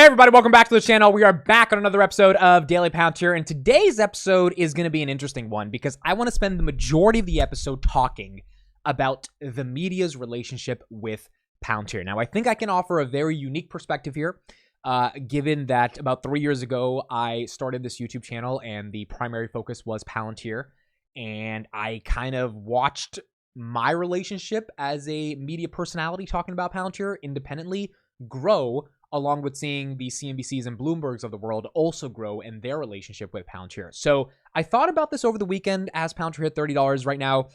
everybody, welcome back to the channel. We are back on another episode of Daily Palantir, and today's episode is going to be an interesting one because I want to spend the majority of the episode talking about the media's relationship with Palantir. Now, I think I can offer a very unique perspective here, given that about 3 years ago, I started this YouTube channel and the primary focus was Palantir, and I kind of watched my relationship as a media personality talking about Palantir independently grow, along with seeing the CNBCs and Bloombergs of the world also grow in their relationship with Palantir. So I thought about this over the weekend as Palantir hit $30 right now.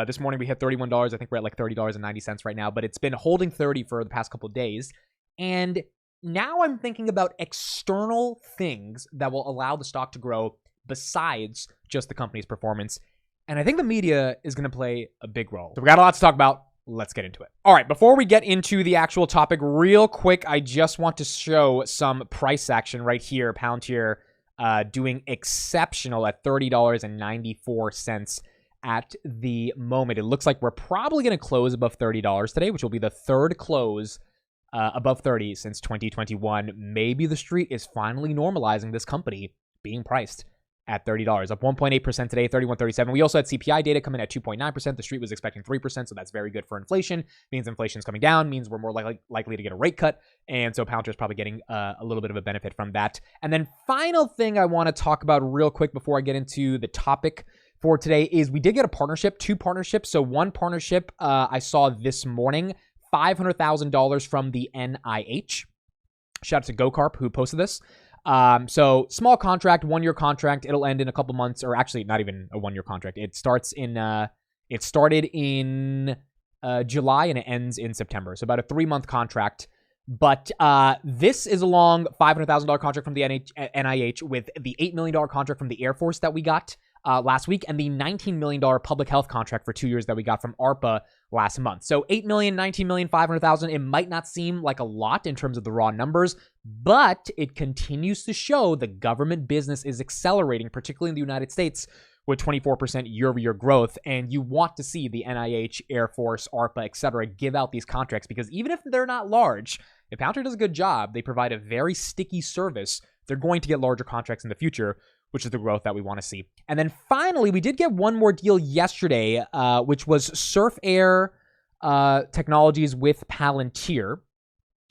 This morning we hit $31. I think we're at like $30.90 right now, but it's been holding 30 for the past couple of days. And now I'm thinking about external things that will allow the stock to grow besides just the company's performance. And I think the media is going to play a big role. So we got a lot to talk about. Let's get into it. All right, before we get into the actual topic, real quick, I just want to show some price action right here. Palantir doing exceptional at $30.94 at the moment. It looks like we're probably going to close above $30 today, which will be the third close above 30 since 2021. Maybe the street is finally normalizing this company being priced at $30, up 1.8% today, 31.37. We also had CPI data come in at 2.9%. The street was expecting 3%, so that's very good for inflation. Means inflation's coming down, means we're more likely to get a rate cut, and so Palantir is probably getting a little bit of a benefit from that. And then final thing I want to talk about real quick before I get into the topic for today is we did get a partnership, two partnerships. So one partnership I saw this morning, $500,000 from the NIH. Shout out to GoCarp who posted this. So small contract, 1-year contract. It'll end in a couple months, or actually not even a 1-year contract. It starts in, it started in July and it ends in September. So about a 3-month contract. But this is a long $500,000 contract from the NIH with the $8 million contract from the Air Force that we got last week, and the $19 million public health contract for 2 years that we got from ARPA last month. So $8 million, $19 million, $500,000. It might not seem like a lot in terms of the raw numbers, but it continues to show the government business is accelerating, particularly in the United States, with 24% year-over-year growth. And you want to see the NIH, Air Force, ARPA, et cetera, give out these contracts, because even if they're not large, if Palantir does a good job, they provide a very sticky service, they're going to get larger contracts in the future, which is the growth that we want to see. And then finally, we did get one more deal yesterday, which was Surf Air Technologies with Palantir.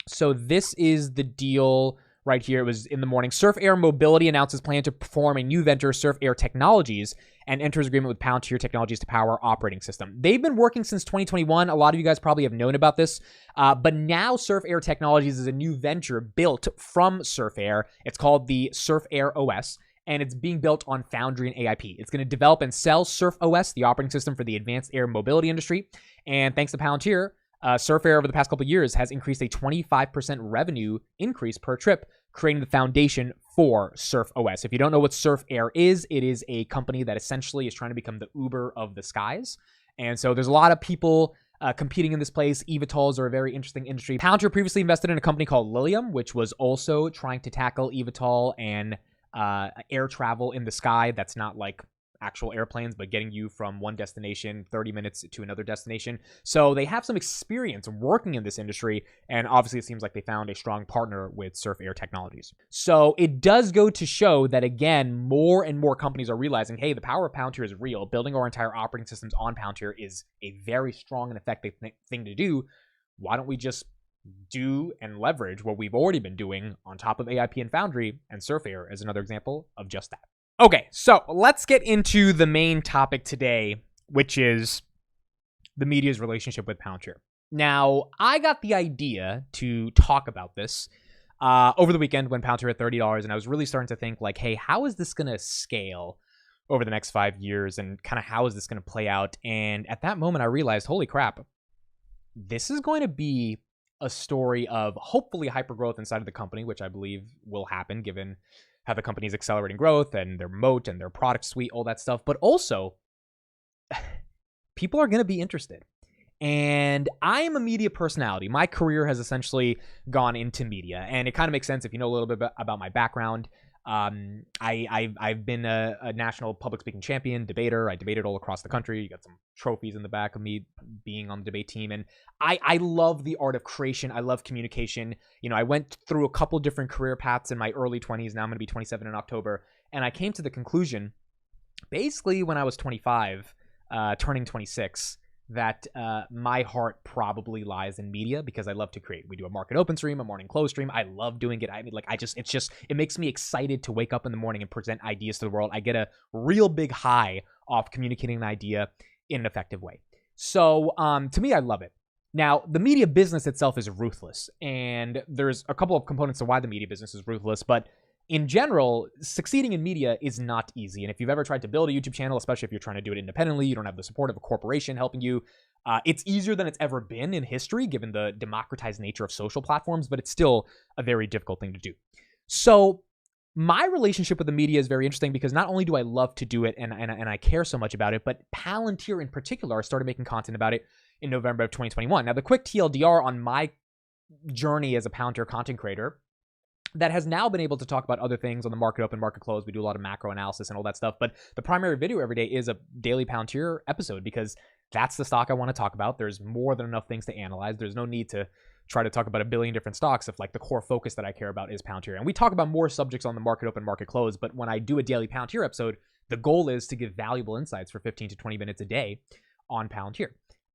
So this is the deal right here. It was in the morning. Surf Air Mobility announces plan to form a new venture, Surf Air Technologies, and enters agreement with Palantir Technologies to power operating system. They've been working since 2021. A lot of you guys probably have known about this, but now Surf Air Technologies is a new venture built from Surf Air. It's called the Surf Air OS, and it's being built on Foundry and AIP. It's going to develop and sell Surf OS, the operating system for the advanced air mobility industry. And thanks to Palantir, Surf Air over the past couple of years has increased a 25% revenue increase per trip, creating the foundation for Surf OS. If you don't know what Surf Air is, it is a company that essentially is trying to become the Uber of the skies. And so there's a lot of people competing in this place. eVTOLs are a very interesting industry. Palantir previously invested in a company called Lilium, which was also trying to tackle eVTOL and air travel in the sky. That's not like actual airplanes, but getting you from one destination 30 minutes to another destination. So they have some experience working in this industry, and obviously it seems like they found a strong partner with Surf Air Technologies. So it does go to show that, again, more and more companies are realizing, hey, the power of Palantir is real. Building our entire operating systems on Palantir is a very strong and effective thing to do. Why don't we just do and leverage what we've already been doing on top of AIP and Foundry, and Surf Air is another example of just that. Okay, so let's get into the main topic today, which is the media's relationship with Palantir. Now, I got the idea to talk about this over the weekend when Palantir hit $30, and I was really starting to think like, hey, how is this going to scale over the next 5 years, and kind of how is this going to play out? And at that moment, I realized, holy crap, this is going to be a story of hopefully hypergrowth inside of the company, which I believe will happen given how the company is accelerating growth and their moat and their product suite, all that stuff. But also, people are going to be interested. And I am a media personality. My career has essentially gone into media. And it kind of makes sense if you know a little bit about my background. I've been a national public speaking champion, debater. I debated all across the country. You got some trophies in the back of me being on the debate team. And I love the art of creation. I love communication. You know, I went through a couple different career paths in my early 20s. Now I'm going to be 27 in October. And I came to the conclusion, basically when I was 25, turning 26, that my heart probably lies in media because I love to create. We do a market open stream, a morning close stream. I love doing it. I mean, like, it makes me excited to wake up in the morning and present ideas to the world. I get a real big high off communicating an idea in an effective way. So to me, I love it. Now, the media business itself is ruthless, and there's a couple of components to why the media business is ruthless, but in general, succeeding in media is not easy. And if you've ever tried to build a YouTube channel, especially if you're trying to do it independently, you don't have the support of a corporation helping you, it's easier than it's ever been in history, given the democratized nature of social platforms, but it's still a very difficult thing to do. So my relationship with the media is very interesting because not only do I love to do it and I care so much about it, but Palantir in particular started making content about it in November of 2021. Now, the quick TLDR on my journey as a Palantir content creator that has now been able to talk about other things on the market open, market close. We do a lot of macro analysis and all that stuff. But the primary video every day is a Daily Palantir episode because that's the stock I want to talk about. There's more than enough things to analyze. There's no need to try to talk about a billion different stocks if like the core focus that I care about is Palantir. And we talk about more subjects on the market open, market close. But when I do a Daily Palantir episode, the goal is to give valuable insights for 15 to 20 minutes a day on Palantir.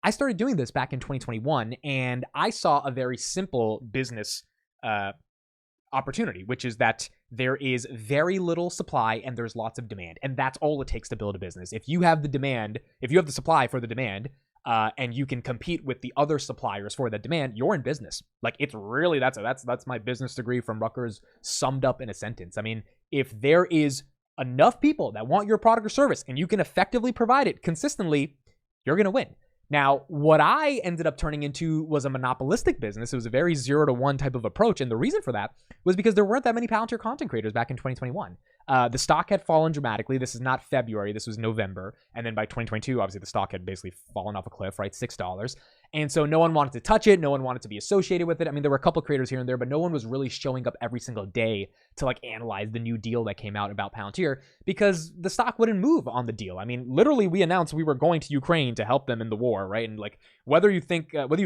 I started doing this back in 2021, and I saw a very simple business opportunity, which is that there is very little supply and there's lots of demand. And that's all it takes to build a business. If you have the demand, if you have the supply for the demand, and you can compete with the other suppliers for that demand, you're in business. Like, it's really, that's my business degree from Rutgers summed up in a sentence. I mean, if there is enough people that want your product or service and you can effectively provide it consistently, you're going to win. Now, what I ended up turning into was a monopolistic business. It was a very 0 to 1 type of approach. And the reason for that was because there weren't that many Palantir content creators back in 2021. The stock had fallen dramatically. This is not February. This was November. And then by 2022, obviously the stock had basically fallen off a cliff, right? $6. And so no one wanted to touch it. No one wanted to be associated with it. I mean, there were a couple creators here and there, but no one was really showing up every single day to like analyze the new deal that came out about Palantir because the stock wouldn't move on the deal. I mean, literally we announced we were going to Ukraine to help them in the war, right? And like, whether you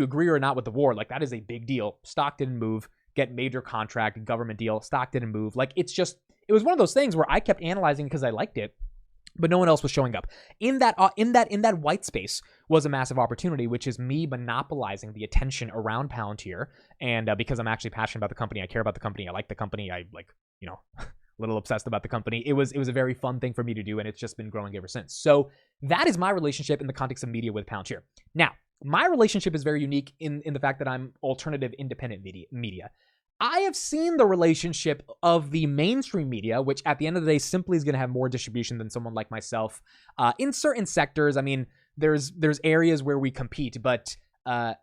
agree or not with the war, like that is a big deal. Stock didn't move, get major contract, government deal, stock didn't move. Like, it was one of those things where I kept analyzing because I liked it, but no one else was showing up. In that white space was a massive opportunity, which is me monopolizing the attention around Palantir. And because I'm actually passionate about the company, I care about the company, I like the company, I like, you know, a little obsessed about the company. It was a very fun thing for me to do, and it's just been growing ever since. So that is my relationship in the context of media with Palantir. Now, my relationship is very unique in the fact that I'm alternative independent media. I have seen the relationship of the mainstream media, which at the end of the day simply is going to have more distribution than someone like myself. In certain sectors, I mean, there's areas where we compete, but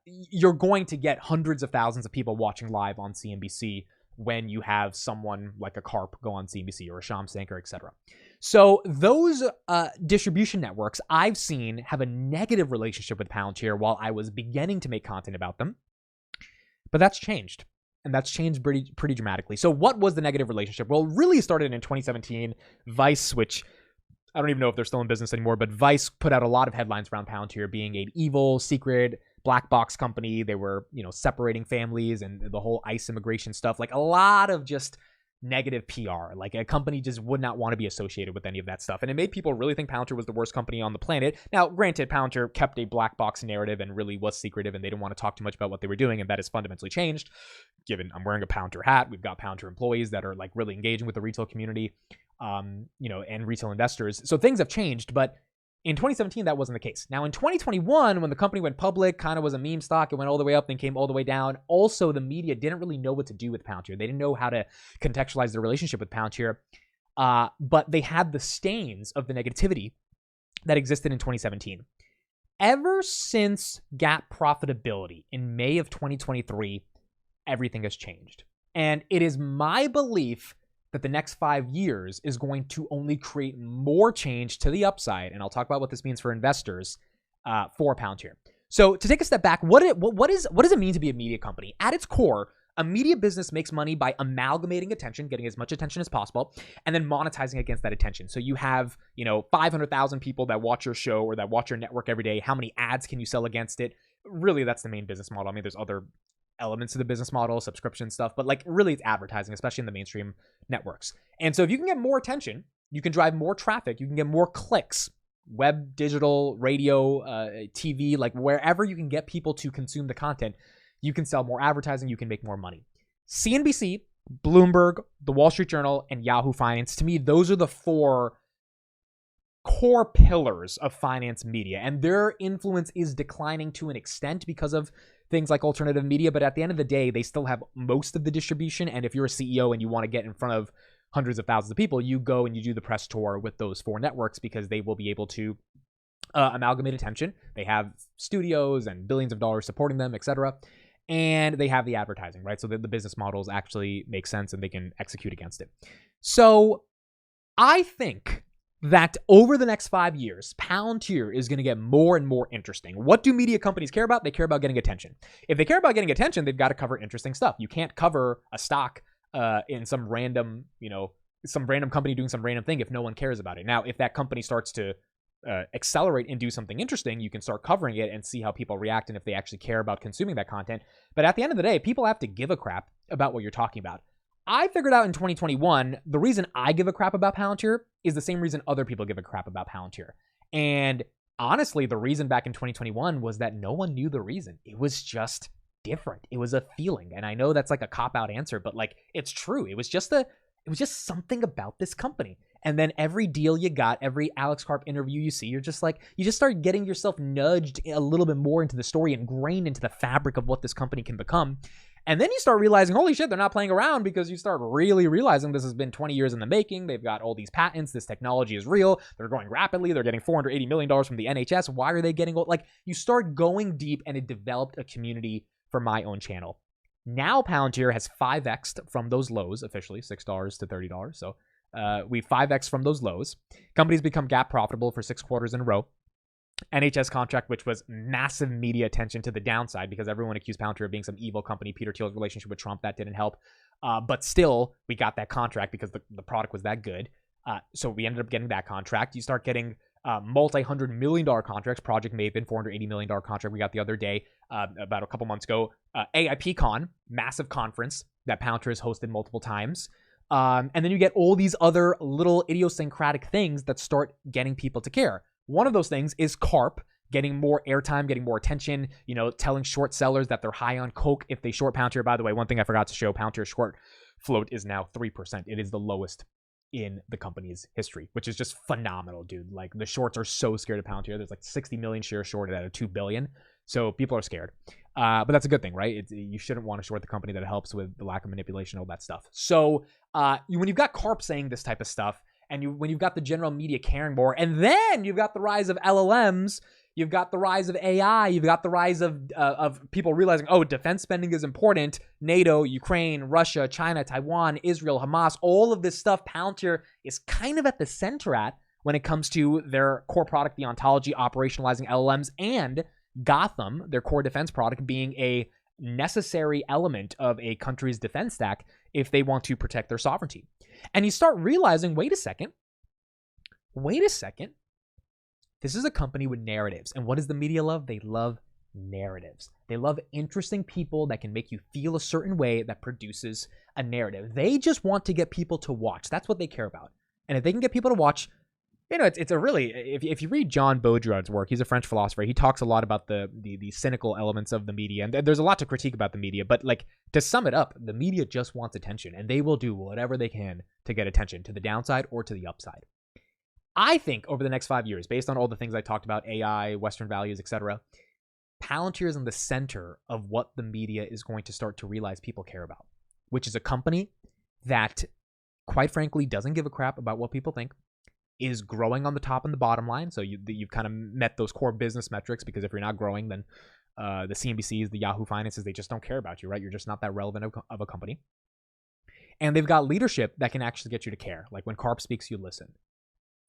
you're going to get hundreds of thousands of people watching live on CNBC when you have someone like a Karp go on CNBC or a Shyam Sankar, etc. So those distribution networks I've seen have a negative relationship with Palantir while I was beginning to make content about them. But that's changed. And that's changed pretty dramatically. So what was the negative relationship? Well, it really started in 2017. Vice, which I don't even know if they're still in business anymore, but Vice put out a lot of headlines around Palantir being an evil, secret, black box company. They were, separating families and the whole ICE immigration stuff. Like, a lot of just negative PR. Like, a company just would not want to be associated with any of that stuff. And it made people really think Palantir was the worst company on the planet. Now, granted, Palantir kept a black box narrative and really was secretive, and they didn't want to talk too much about what they were doing, and that has fundamentally changed. Given I'm wearing a Palantir hat, we've got Palantir employees that are like really engaging with the retail community, and retail investors. So things have changed, but in 2017, that wasn't the case. Now, in 2021, when the company went public, kind of was a meme stock. It went all the way up, then came all the way down. Also, the media didn't really know what to do with Palantir. They didn't know how to contextualize their relationship with Palantir, but they had the stains of the negativity that existed in 2017. Ever since GAAP profitability in May of 2023, everything has changed. And it is my belief that the next 5 years is going to only create more change to the upside. And I'll talk about what this means for investors for Palantir. So to take a step back, what does it mean to be a media company? At its core, A media business makes money by amalgamating attention, getting as much attention as possible, and then monetizing against that attention. So you have, 500,000 people that watch your show or that watch your network every day. How many ads can you sell against it? Really, that's the main business model. I mean, there's other elements of the business model, subscription stuff, but like really it's advertising, especially in the mainstream networks. And so if you can get more attention, you can drive more traffic, you can get more clicks, web, digital, radio, TV, like wherever you can get people to consume the content, you can sell more advertising, you can make more money. CNBC, Bloomberg, The Wall Street Journal, and Yahoo Finance, to me, those are the 4 core pillars of finance media. And their influence is declining to an extent because of things like alternative media. But at the end of the day, they still have most of the distribution. And if you're a CEO and you want to get in front of hundreds of thousands of people, you go and you do the press tour with those 4 networks because they will be able to amalgamate attention. They have studios and billions of dollars supporting them, etc. And they have the advertising, right? So that the business models actually make sense and they can execute against it. So I think that over the next 5 years, Palantir is going to get more and more interesting. What do media companies care about? They care about getting attention. If they care about getting attention, they've got to cover interesting stuff. You can't cover a stock in some random, some random company doing some random thing if no one cares about it. Now, if that company starts to accelerate and do something interesting, you can start covering it and see how people react and if they actually care about consuming that content. But at the end of the day, people have to give a crap about what you're talking about. I figured out in 2021, the reason I give a crap about Palantir is the same reason other people give a crap about Palantir. And honestly, the reason back in 2021 was that no one knew the reason. It was just different. It was a feeling. And I know that's like a cop-out answer, but like it's true. It was just something about this company. And then every deal you got, every Alex Karp interview you see, you just start getting yourself nudged a little bit more into the story, ingrained into the fabric of what this company can become. And then you start realizing, holy shit, they're not playing around, because you start really realizing this has been 20 years in the making. They've got all these patents. This technology is real. They're growing rapidly. They're getting $480 million from the NHS. Why are they getting, like, you start going deep, and it developed a community for my own channel. Now Palantir has 5x'd from those lows, officially $6 to $30. So we 5x from those lows. Companies become GAAP profitable for 6 quarters in a row. NHS contract, which was massive media attention to the downside because everyone accused Palantir of being some evil company. Peter Thiel's relationship with Trump, that didn't help. But still, we got that contract because the product was that good. So we ended up getting that contract. You start getting multi-$100 million contracts. Project Maven, $480 million contract we got the other day, about a couple months ago. AIPCon, massive conference that Palantir has hosted multiple times. And then you get all these other little idiosyncratic things that start getting people to care. One of those things is Karp getting more airtime, getting more attention, telling short sellers that they're high on coke if they short Palantir. By the way, one thing I forgot to show, Palantir's short float is now 3%. It is the lowest in the company's history, which is just phenomenal, dude. Like, the shorts are so scared of Palantir. There's like 60 million shares shorted out of 2 billion. So people are scared. But that's a good thing, right? You shouldn't want to short the company that helps with the lack of manipulation, all that stuff. So when you've got Karp saying this type of stuff, and when you've got the general media caring more, and then you've got the rise of LLMs, you've got the rise of AI, you've got the rise of people realizing, oh, defense spending is important. NATO, Ukraine, Russia, China, Taiwan, Israel, Hamas, all of this stuff Palantir is kind of at the center at when it comes to their core product, the ontology, operationalizing LLMs, and Gotham, their core defense product, being a necessary element of a country's defense stack if they want to protect their sovereignty. And you start realizing, wait a second. This is a company with narratives. And what does the media love? They love narratives. They love interesting people that can make you feel a certain way that produces a narrative. They just want to get people to watch. That's what they care about. And if they can get people to watch, it's a really, if you read John Baudrillard's work, he's a French philosopher. He talks a lot about the cynical elements of the media, and there's a lot to critique about the media. But like, to sum it up, the media just wants attention, and they will do whatever they can to get attention, to the downside or to the upside. I think over the next 5 years, based on all the things I talked about, AI, Western values, etc., Palantir is in the center of what the media is going to start to realize people care about, which is a company that, quite frankly, doesn't give a crap about what people think, is growing on the top and the bottom line. So you've kind of met those core business metrics, because if you're not growing, then the CNBCs, the Yahoo Finances, they just don't care about you, right? You're just not that relevant of a company. And they've got leadership that can actually get you to care. Like, when Karp speaks, you listen.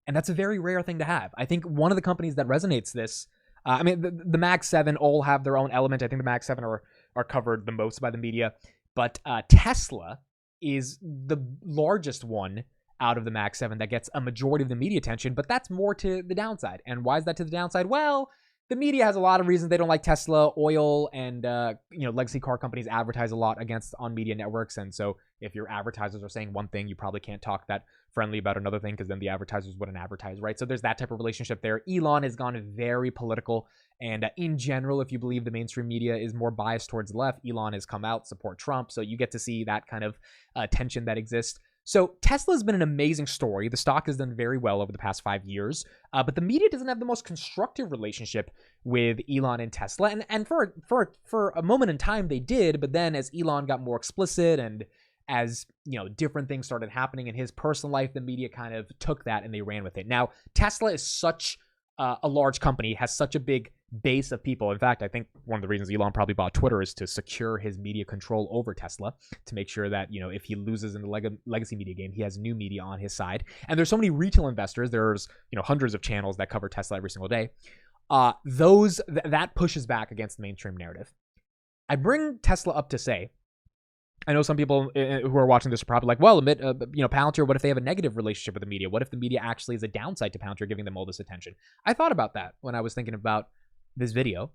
And that's a very rare thing to have. I think one of the companies that resonates this, the Mag 7 all have their own element. I think the Mag 7 are covered the most by the media. But Tesla is the largest one out of the Mag 7 that gets a majority of the media attention, but that's more to the downside. And why is that to the downside? Well, the media has a lot of reasons they don't like Tesla. Oil and legacy car companies advertise a lot on media networks, and so if your advertisers are saying one thing, you probably can't talk that friendly about another thing because then the advertisers wouldn't advertise, right? So there's that type of relationship there. Elon has gone very political, and in general, if you believe the mainstream media is more biased towards the left, Elon has come out support Trump, so you get to see that kind of tension that exists. So Tesla has been an amazing story. The stock has done very well over the past 5 years, but the media doesn't have the most constructive relationship with Elon and Tesla. And for a moment in time they did, but then as Elon got more explicit and as different things started happening in his personal life, the media kind of took that and they ran with it. Now Tesla is such a large company, has such a big base of people. In fact, I think one of the reasons Elon probably bought Twitter is to secure his media control over Tesla, to make sure that, if he loses in the legacy media game, he has new media on his side. And there's so many retail investors. There's, hundreds of channels that cover Tesla every single day. That pushes back against the mainstream narrative. I bring Tesla up to say, I know some people who are watching this are probably like, well, Palantir, what if they have a negative relationship with the media? What if the media actually is a downside to Palantir giving them all this attention? I thought about that when I was thinking about this video,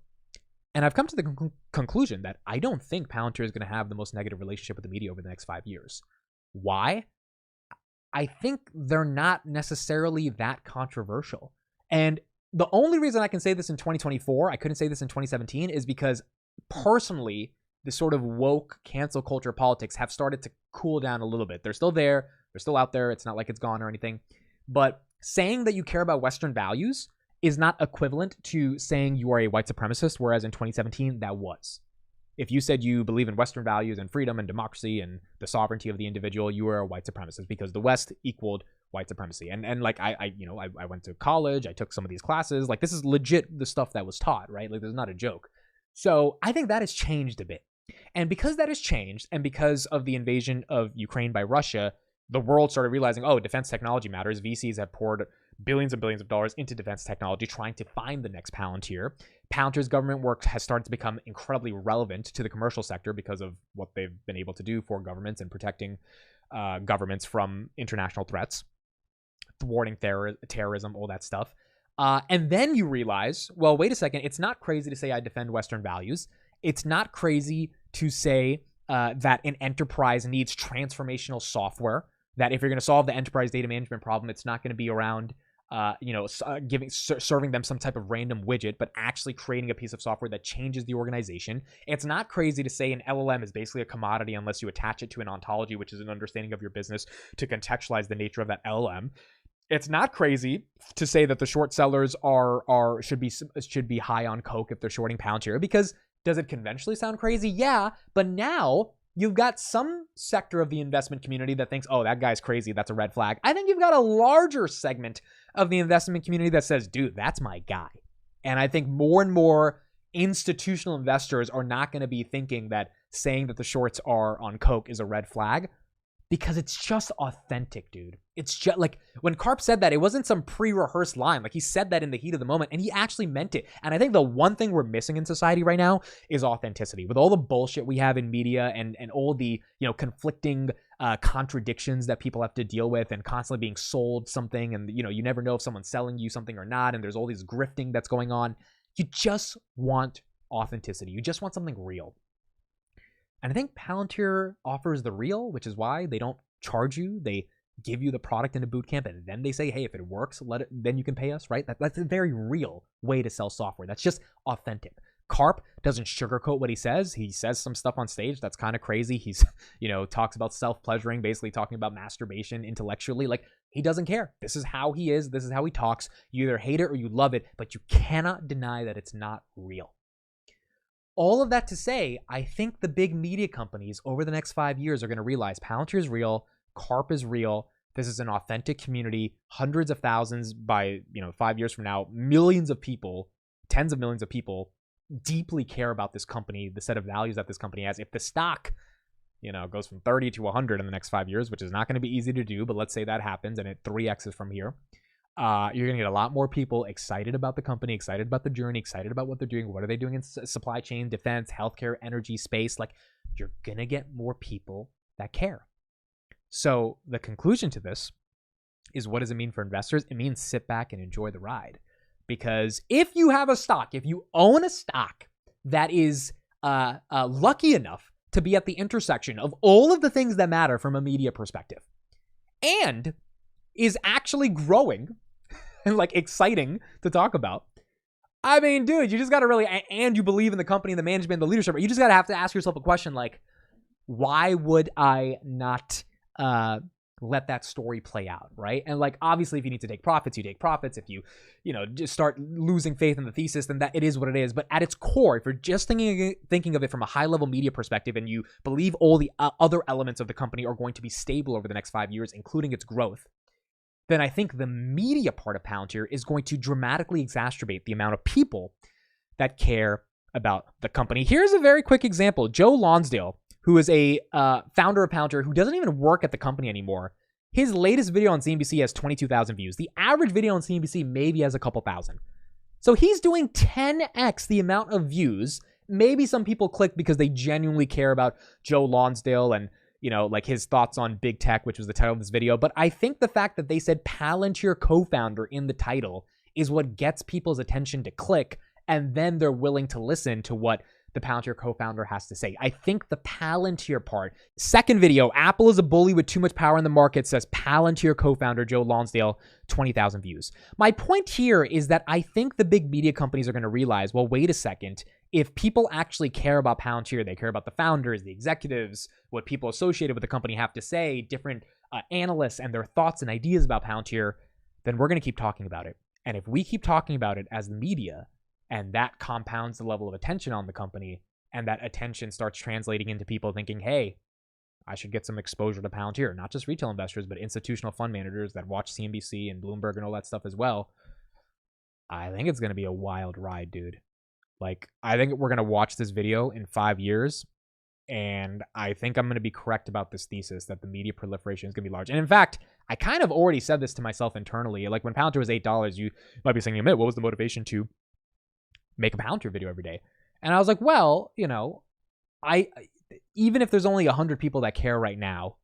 and I've come to the conclusion that I don't think Palantir is going to have the most negative relationship with the media over the next 5 years. Why? I think they're not necessarily that controversial. And the only reason I can say this in 2024, I couldn't say this in 2017, is because personally, the sort of woke cancel culture politics have started to cool down a little bit. They're still there. They're still out there. It's not like it's gone or anything. But saying that you care about Western values is not equivalent to saying you are a white supremacist, whereas in 2017, that was. If you said you believe in Western values and freedom and democracy and the sovereignty of the individual, you were a white supremacist because the West equaled white supremacy. And like I went to college, I took some of these classes. Like, this is legit the stuff that was taught, right? Like, this is not a joke. So I think that has changed a bit. And because that has changed, and because of the invasion of Ukraine by Russia, the world started realizing, defense technology matters. VCs have poured billions and billions of dollars into defense technology, trying to find the next Palantir. Palantir's government work has started to become incredibly relevant to the commercial sector because of what they've been able to do for governments and protecting governments from international threats, thwarting terrorism, all that stuff. And then you realize, well, wait a second, it's not crazy to say I defend Western values. It's not crazy to say that an enterprise needs transformational software, that if you're going to solve the enterprise data management problem, it's not going to be around serving them some type of random widget, but actually creating a piece of software that changes the organization. It's not crazy to say an LLM is basically a commodity unless you attach it to an ontology, which is an understanding of your business to contextualize the nature of that LLM. It's not crazy to say that the short sellers should be high on coke if they're shorting Palantir, because does it conventionally sound crazy? Yeah, but now you've got some sector of the investment community that thinks, that guy's crazy, that's a red flag. I think you've got a larger segment of the investment community that says, dude, that's my guy. And I think more and more institutional investors are not going to be thinking that saying that the shorts are on coke is a red flag, because it's just authentic, dude. It's just like when Karp said that, it wasn't some pre-rehearsed line. Like, he said that in the heat of the moment and he actually meant it. And I think the one thing we're missing in society right now is authenticity. With all the bullshit we have in media and all the, conflicting contradictions that people have to deal with and constantly being sold something, and, you never know if someone's selling you something or not, and there's all this grifting that's going on. You just want authenticity. You just want something real. And I think Palantir offers the real, which is why they don't charge you. They give you the product in a boot camp, and then they say, hey, if it works, then you can pay us, right? That's a very real way to sell software. That's just authentic. Karp doesn't sugarcoat what he says. He says some stuff on stage that's kind of crazy. He's, talks about self-pleasuring, basically talking about masturbation intellectually. Like, he doesn't care. This is how he is. This is how he talks. You either hate it or you love it, but you cannot deny that it's not real. All of that to say, I think the big media companies over the next 5 years are going to realize Palantir is real, Karp is real, this is an authentic community, hundreds of thousands by 5 years from now, millions of people, tens of millions of people deeply care about this company, the set of values that this company has. If the stock, goes from 30 to 100 in the next 5 years, which is not going to be easy to do, but let's say that happens and it 3x's from here, You're going to get a lot more people excited about the company, excited about the journey, excited about what they're doing. What are they doing in supply chain, defense, healthcare, energy, space? Like, you're going to get more people that care. So the conclusion to this is, what does it mean for investors? It means sit back and enjoy the ride. Because if you have a stock, if you own a stock that is lucky enough to be at the intersection of all of the things that matter from a media perspective and is actually growing and like exciting to talk about, I mean, dude, you just got to really, and you believe in the company, the management, the leadership, you just got to have to ask yourself a question like, why would I not let that story play out, right? And like, obviously, if you need to take profits, you take profits. If you just start losing faith in the thesis, then that it is what it is. But at its core, if you're just thinking of it from a high-level media perspective, and you believe all the other elements of the company are going to be stable over the next 5 years, including its growth, then I think the media part of Palantir is going to dramatically exacerbate the amount of people that care about the company. Here's a very quick example. Joe Lonsdale, who is a founder of Palantir, who doesn't even work at the company anymore. His latest video on CNBC has 22,000 views. The average video on CNBC maybe has a couple thousand. So he's doing 10x the amount of views. Maybe some people click because they genuinely care about Joe Lonsdale and, like his thoughts on big tech, which was the title of this video. But I think the fact that they said Palantir co-founder in the title is what gets people's attention to click, and then they're willing to listen to what the Palantir co-founder has to say. I think the Palantir part. Second video, Apple is a bully with too much power in the market, says Palantir co-founder Joe Lonsdale, 20,000 views. My point here is that I think the big media companies are going to realize, well, wait a second. If people actually care about Palantir, they care about the founders, the executives, what people associated with the company have to say, different analysts and their thoughts and ideas about Palantir, then we're going to keep talking about it. And if we keep talking about it as the media, and that compounds the level of attention on the company, and that attention starts translating into people thinking, hey, I should get some exposure to Palantir, not just retail investors, but institutional fund managers that watch CNBC and Bloomberg and all that stuff as well. I think it's going to be a wild ride, dude. Like, I think we're going to watch this video in 5 years, and I think I'm going to be correct about this thesis that the media proliferation is going to be large. And in fact, I kind of already said this to myself internally. Like, when Palantir was $8, you might be saying, what was the motivation to make a Palantir video every day? And I was like, well, I even if there's only 100 people that care right now,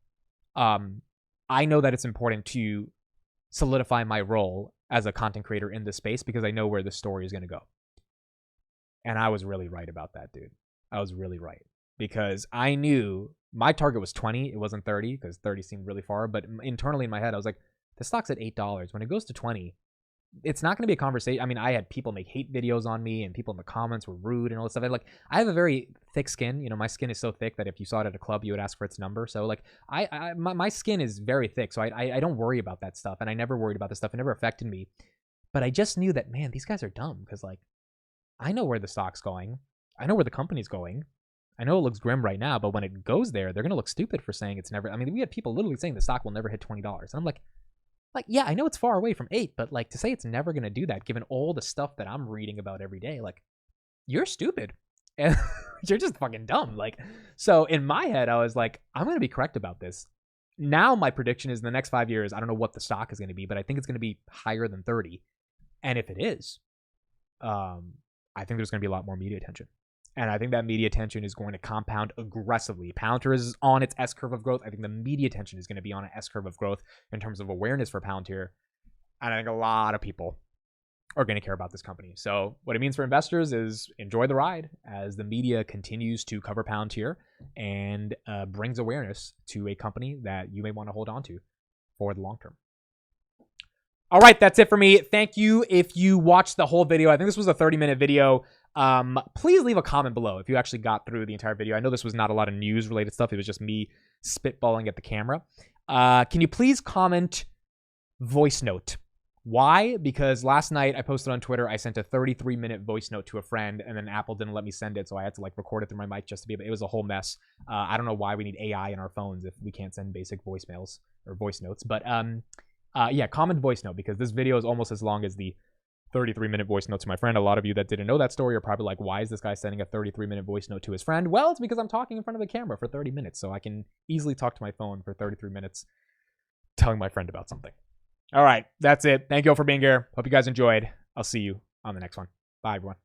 I know that it's important to solidify my role as a content creator in this space because I know where the story is going to go. And I was really right about that, dude. I was really right because I knew my target was 20. It wasn't 30 because 30 seemed really far. But internally in my head, I was like, the stock's at $8. When it goes to 20, it's not going to be a conversation. I mean, I had people make hate videos on me and people in the comments were rude and all this stuff. I have a very thick skin. My skin is so thick that if you saw it at a club, you would ask for its number. So like my skin is very thick. So I don't worry about that stuff. And I never worried about this stuff. It never affected me. But I just knew that, man, these guys are dumb because like, I know where the stock's going. I know where the company's going. I know it looks grim right now, but when it goes there, they're going to look stupid for saying it's never. I mean, we had people literally saying the stock will never hit $20. And I'm like, yeah, I know it's far away from 8, but like to say it's never going to do that, given all the stuff that I'm reading about every day, like you're stupid and you're just fucking dumb. Like, so in my head, I was like, I'm going to be correct about this. Now my prediction is in the next 5 years, I don't know what the stock is going to be, but I think it's going to be higher than 30. And if it is, I think there's going to be a lot more media attention. And I think that media attention is going to compound aggressively. Palantir is on its S-curve of growth. I think the media attention is going to be on an S-curve of growth in terms of awareness for Palantir. And I think a lot of people are going to care about this company. So what it means for investors is enjoy the ride as the media continues to cover Palantir and brings awareness to a company that you may want to hold on to for the long term. All right, that's it for me. Thank you if you watched the whole video. I think this was a 30-minute video. Please leave a comment below if you actually got through the entire video. I know this was not a lot of news-related stuff. It was just me spitballing at the camera. Can you please comment voice note? Why? Because last night I posted on Twitter, I sent a 33-minute voice note to a friend, and then Apple didn't let me send it, so I had to like record it through my mic just to be able. It was a whole mess. I don't know why we need AI in our phones if we can't send basic voicemails or voice notes. But yeah, comment voice note because this video is almost as long as the 33-minute voice note to my friend. A lot of you that didn't know that story are probably like, why is this guy sending a 33-minute voice note to his friend? Well, it's because I'm talking in front of a camera for 30 minutes, so I can easily talk to my phone for 33 minutes telling my friend about something. All right, that's it. Thank you all for being here. Hope you guys enjoyed. I'll see you on the next one. Bye, everyone.